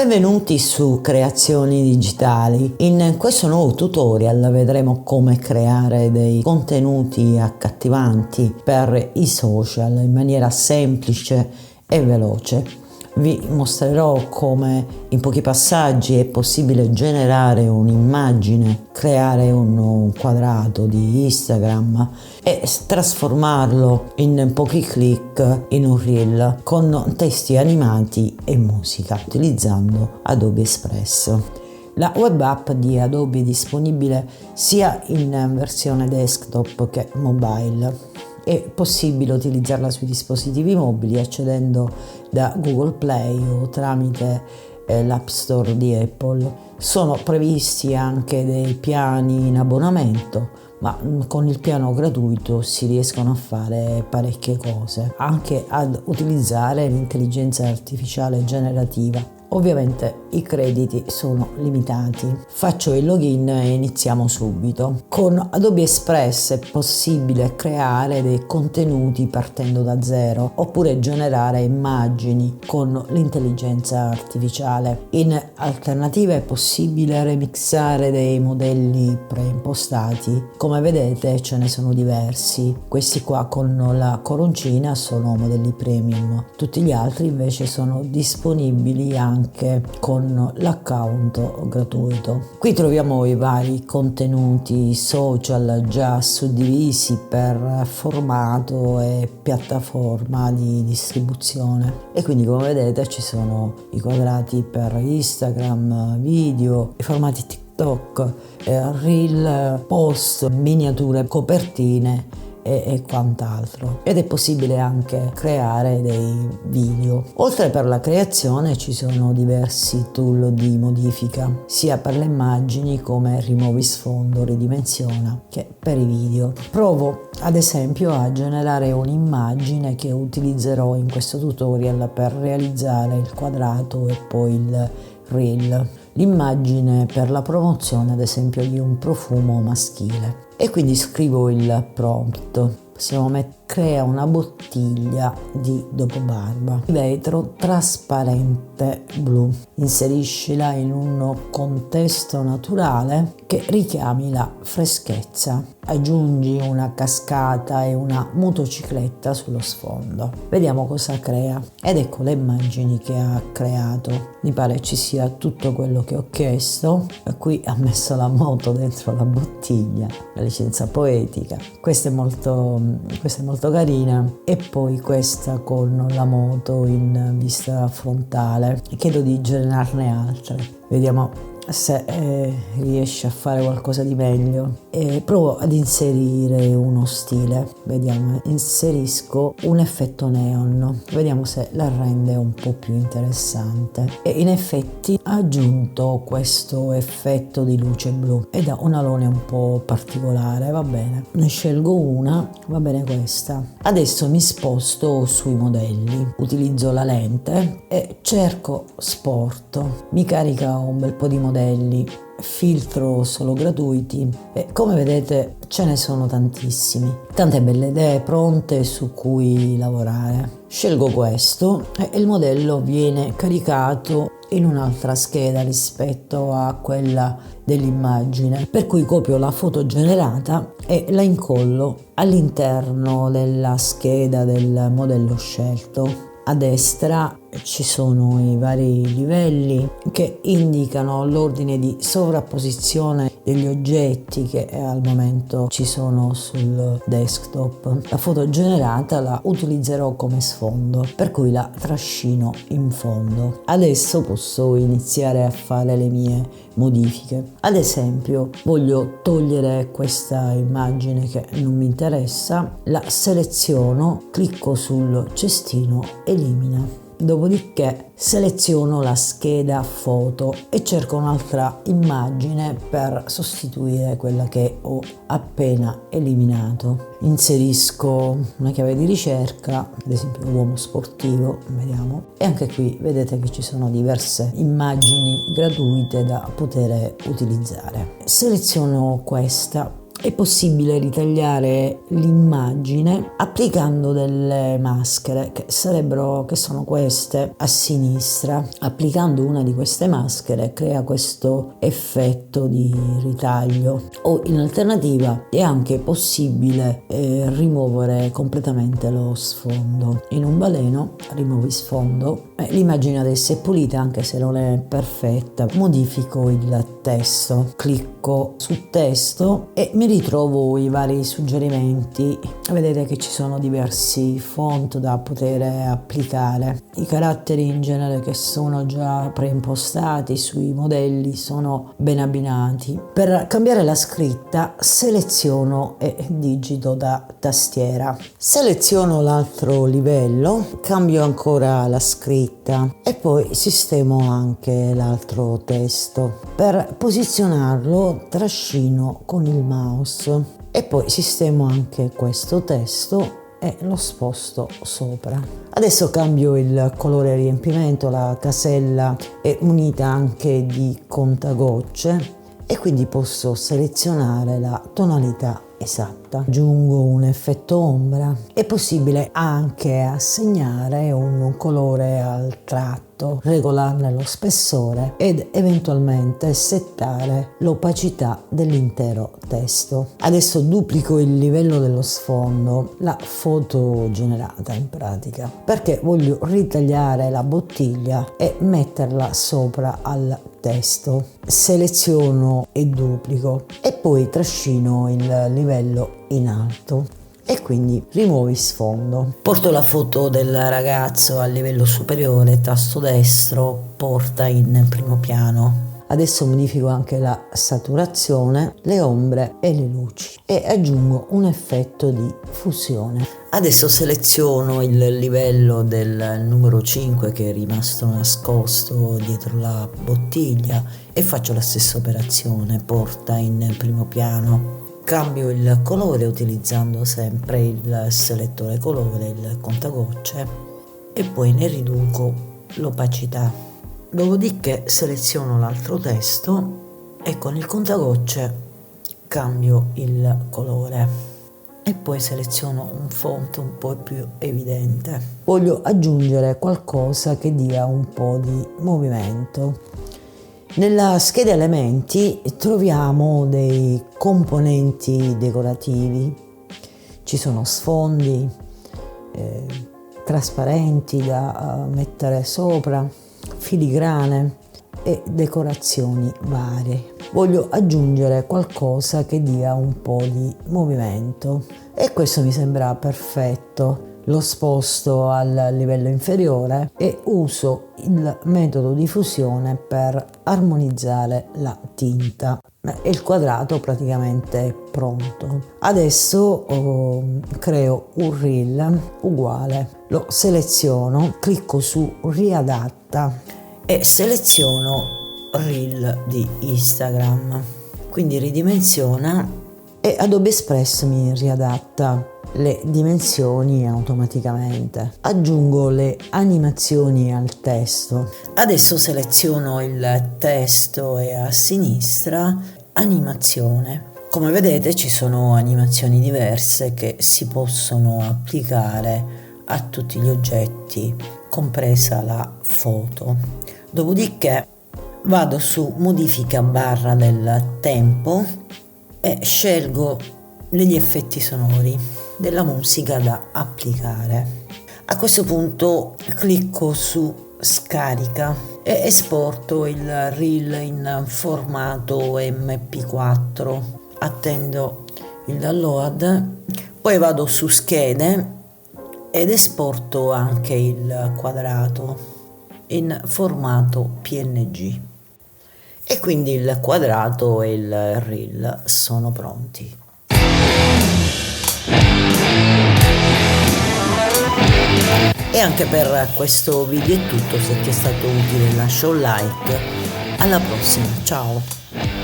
Benvenuti su Creazioni Digitali. In questo nuovo tutorial vedremo come creare dei contenuti accattivanti per i social in maniera semplice e veloce. Vi mostrerò come in pochi passaggi è possibile generare un'immagine, creare un quadrato di Instagram e trasformarlo in pochi clic in un reel con testi animati e musica utilizzando Adobe Express. La web app di Adobe è disponibile sia in versione desktop che mobile. È possibile utilizzarla sui dispositivi mobili accedendo da Google Play o tramite l'App Store di Apple. Sono previsti anche dei piani in abbonamento, ma con il piano gratuito si riescono a fare parecchie cose, anche ad utilizzare l'intelligenza artificiale generativa. Ovviamente i crediti sono limitati. Faccio il login e iniziamo subito. Con Adobe Express è possibile creare dei contenuti partendo da zero oppure generare immagini con l'intelligenza artificiale. In alternativa è possibile remixare dei modelli preimpostati. Come vedete ce ne sono diversi. Questi qua con la coroncina sono modelli premium. Tutti gli altri invece sono disponibili anche con l'account gratuito. Qui troviamo i vari contenuti social già suddivisi per formato e piattaforma di distribuzione, e quindi come vedete ci sono i quadrati per Instagram, video, i formati TikTok, reel, post, miniature, copertine e quant'altro, ed è possibile anche creare dei video. Oltre per la creazione ci sono diversi tool di modifica sia per le immagini come rimuovi sfondo, ridimensiona, che per i video. Provo ad esempio a generare un'immagine che utilizzerò in questo tutorial per realizzare il quadrato e poi il reel. L'immagine per la promozione ad esempio di un profumo maschile, e quindi scrivo il prompt. Possiamo mettere: crea una bottiglia di dopobarba di vetro trasparente blu, inseriscila in un contesto naturale che richiami la freschezza, aggiungi una cascata e una motocicletta sullo sfondo. Vediamo cosa crea, ed ecco le immagini che ha creato. Mi pare ci sia tutto quello che ho chiesto. Qui ha messo la moto dentro la bottiglia, la licenza poetica. Questa è molto carina, e poi questa con la moto in vista frontale. Chiedo di generarne altre, vediamo se riesce a fare qualcosa di meglio. Provo ad inserire uno stile, vediamo, inserisco un effetto neon, vediamo se la rende un po' più interessante, e in effetti ha aggiunto questo effetto di luce blu ed ha un alone un po' particolare. Va bene, ne scelgo una, va bene questa. Adesso mi sposto sui modelli, utilizzo la lente e cerco sport, mi carica un bel po' di modelli, filtro solo gratuiti, e come vedete ce ne sono tantissimi, tante belle idee pronte su cui lavorare. Scelgo questo e il modello viene caricato in un'altra scheda rispetto a quella dell'immagine, per cui copio la foto generata e la incollo all'interno della scheda del modello scelto. A destra ci sono i vari livelli che indicano l'ordine di sovrapposizione degli oggetti che al momento ci sono sul desktop. La foto generata la utilizzerò come sfondo, per cui la trascino in fondo. Adesso posso iniziare a fare le mie modifiche. Ad esempio voglio togliere questa immagine che non mi interessa, la seleziono, clicco sul cestino, elimina. Dopodiché seleziono la scheda foto e cerco un'altra immagine per sostituire quella che ho appena eliminato. Inserisco una chiave di ricerca, ad esempio uomo sportivo, vediamo, e anche qui vedete che ci sono diverse immagini gratuite da poter utilizzare. Seleziono questa È possibile ritagliare l'immagine applicando delle maschere che sono queste a sinistra. Applicando una di queste maschere crea questo effetto di ritaglio. O in alternativa è anche possibile rimuovere completamente lo sfondo. In un baleno rimuovi sfondo, l'immagine adesso è pulita anche se non è perfetta. Modifico il testo, clicco su testo e mi ritrovo i vari suggerimenti. Vedete che ci sono diversi font da poter applicare. I caratteri in genere che sono già preimpostati sui modelli sono ben abbinati. Per cambiare la scritta seleziono e digito da tastiera. Seleziono l'altro livello, cambio ancora la scritta e poi sistemo anche l'altro testo. Per posizionarlo trascino con il mouse e poi sistemo anche questo testo e lo sposto sopra. Adesso cambio il colore riempimento, la casella è munita anche di contagocce e quindi posso selezionare la tonalità esatta. Aggiungo un effetto ombra. È possibile anche assegnare un colore al tratto, regolarne lo spessore ed eventualmente settare l'opacità dell'intero testo. Adesso duplico il livello dello sfondo, la foto generata in pratica, perché voglio ritagliare la bottiglia e metterla sopra al testo. Seleziono e duplico e poi trascino il livello in alto e quindi rimuovi sfondo. Porto la foto del ragazzo a livello superiore, tasto destro, porta in primo piano. Adesso modifico anche la saturazione, le ombre e le luci e aggiungo un effetto di fusione. Adesso seleziono il livello del numero 5 che è rimasto nascosto dietro la bottiglia e faccio la stessa operazione, porta in primo piano. Cambio il colore utilizzando sempre il selettore colore, il contagocce e poi ne riduco l'opacità. Dopodiché seleziono l'altro testo e con il contagocce cambio il colore e poi seleziono un font un po' più evidente. Voglio aggiungere qualcosa che dia un po' di movimento. Nella scheda elementi troviamo dei componenti decorativi, ci sono sfondi trasparenti da mettere sopra, filigrane e decorazioni varie. Voglio aggiungere qualcosa che dia un po' di movimento e questo mi sembra perfetto. Lo sposto al livello inferiore e uso il metodo di fusione per armonizzare la tinta e il quadrato praticamente è pronto. Adesso creo un reel uguale, lo seleziono, clicco su riadatta e seleziono reel di Instagram, quindi ridimensiona e Adobe Express mi riadatta le dimensioni automaticamente. Aggiungo le animazioni al testo. Adesso seleziono il testo e a sinistra animazione. Come vedete ci sono animazioni diverse che si possono applicare a tutti gli oggetti, compresa la foto. Dopodiché vado su modifica barra del tempo e scelgo degli effetti sonori, della musica da applicare. A questo punto clicco su scarica e esporto il reel in formato MP4. Attendo il download, poi vado su schede ed esporto anche il quadrato in formato PNG. E quindi il quadrato e il reel sono pronti. E anche per questo video è tutto. Se ti è stato utile lascia un like. Alla prossima, ciao!